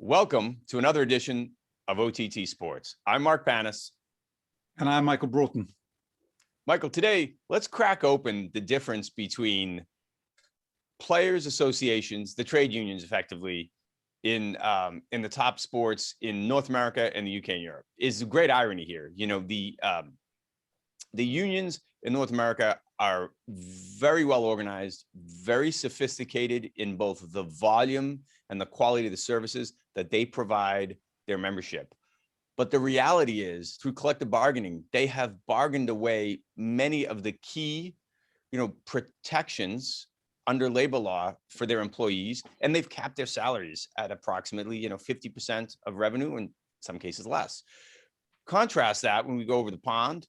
Welcome to another edition of OTT Sports. I'm Mark Panis. And I'm Michael Broughton. Michael, today, let's crack open the difference between players' associations, the trade unions effectively, in the top sports in North America and the UK and Europe. Is a great irony here. You know, the unions in North America are very well organized, very sophisticated in both the volume and the quality of the services that they provide their membership. But the reality is, through collective bargaining, they have bargained away many of the key, protections under labor law for their employees, and they've capped their salaries at approximately, 50% of revenue, in some cases less. Contrast that when we go over the pond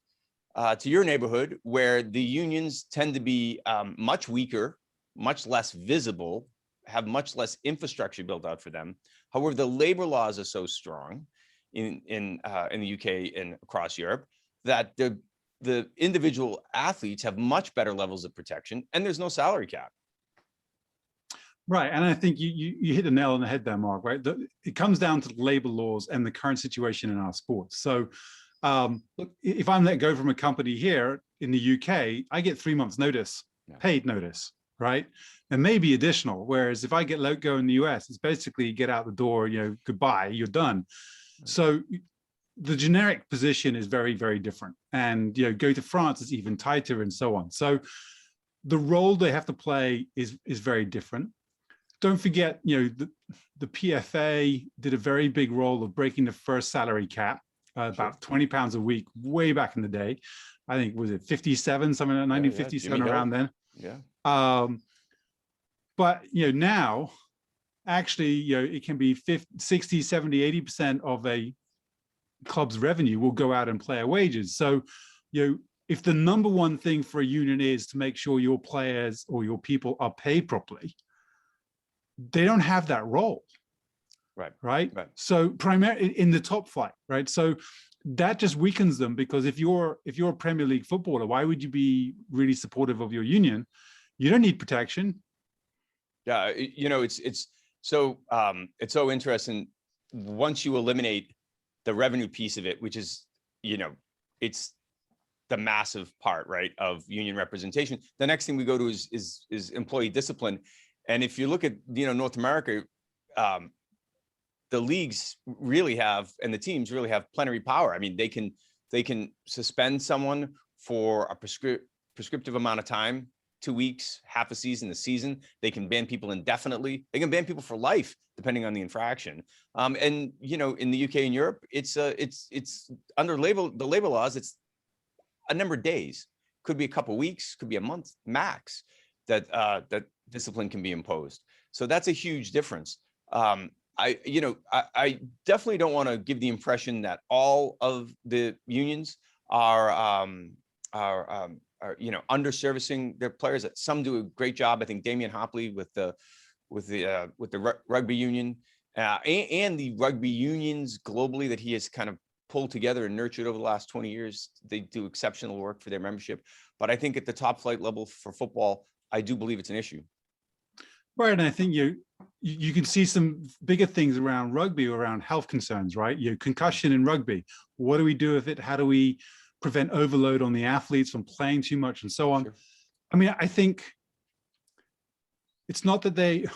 to your neighborhood, where the unions tend to be much weaker, much less visible, have much less infrastructure built out for them. However, the labor laws are so strong in the UK and across Europe that the individual athletes have much better levels of protection, and there's no salary cap. Right, and I think you hit the nail on the head there, Mark. Right, it comes down to the labor laws and the current situation in our sports. So, look, if I'm let go from a company here in the UK, I get 3 months' notice, paid notice, right? And maybe additional. Whereas if I get let go in the US, it's basically get out the door, goodbye, you're done. So the generic position is very, very different. And go to France is even tighter and so on. So the role they have to play is very different. Don't forget, the PFA did a very big role of breaking the first salary cap, about £20 a week, way back in the day. I think, was it 57, something like 1957, around then? Yeah. But now, actually, it can be 50, 60, 70, 80% of a club's revenue will go out in player wages. So, if the number one thing for a union is to make sure your players or your people are paid properly, they don't have that role. Right. So primarily in the top flight, right? So that just weakens them, because if you're a Premier League footballer, why would you be really supportive of your union? You don't need protection. Yeah, it's so interesting. Once you eliminate the revenue piece of it, which is, it's the massive part, right, of union representation. The next thing we go to is employee discipline. And if you look at, North America, the leagues really have, and the teams really have plenary power. I mean, they can suspend someone for a prescriptive amount of time, 2 weeks, half a season, a season. They can ban people indefinitely. They can ban people for life, depending on the infraction. And in the UK and Europe, it's under the labor laws. It's a number of days, could be a couple of weeks, could be a month max, that discipline can be imposed. So that's a huge difference. I definitely don't want to give the impression that all of the unions are underservicing their players. Some do a great job. I think Damian Hopley with the rugby union and the rugby unions globally that he has kind of pulled together and nurtured over the last 20 years. They do exceptional work for their membership. But I think at the top flight level for football, I do believe it's an issue. Right, and I think you can see some bigger things around rugby, around health concerns, right? Concussion in rugby. What do we do with it? How do we prevent overload on the athletes from playing too much and so on? Sure. I mean, I think it's not that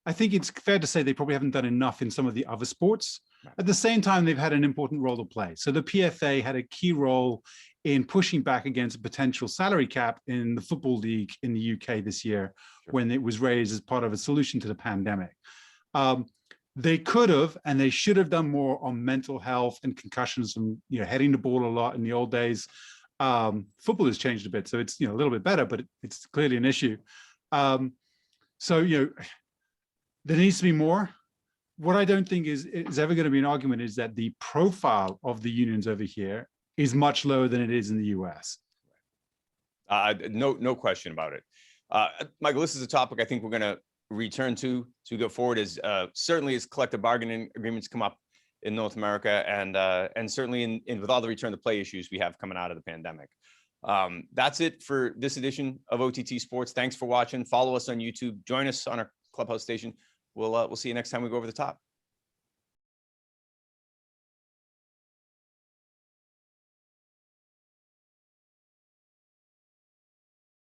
I think it's fair to say they probably haven't done enough in some of the other sports. Right. At the same time, they've had an important role to play. So the PFA had a key role in pushing back against a potential salary cap in the Football League in the UK this year, sure, when it was raised as part of a solution to the pandemic. They could have and they should have done more on mental health and concussions from heading the ball a lot in the old days. Football has changed a bit, so it's a little bit better, but it's clearly an issue. So there needs to be more. What I don't think is ever going to be an argument is that the profile of the unions over here is much lower than it is in the US. No question about it. Michael, this is a topic I think we're going to return to go forward, as certainly as collective bargaining agreements come up in North America, and certainly in with all the return to play issues we have coming out of the pandemic. That's it for this edition of OTT Sports. Thanks for watching. Follow us on YouTube. Join us on our Clubhouse station. We'll see you next time we go over the top.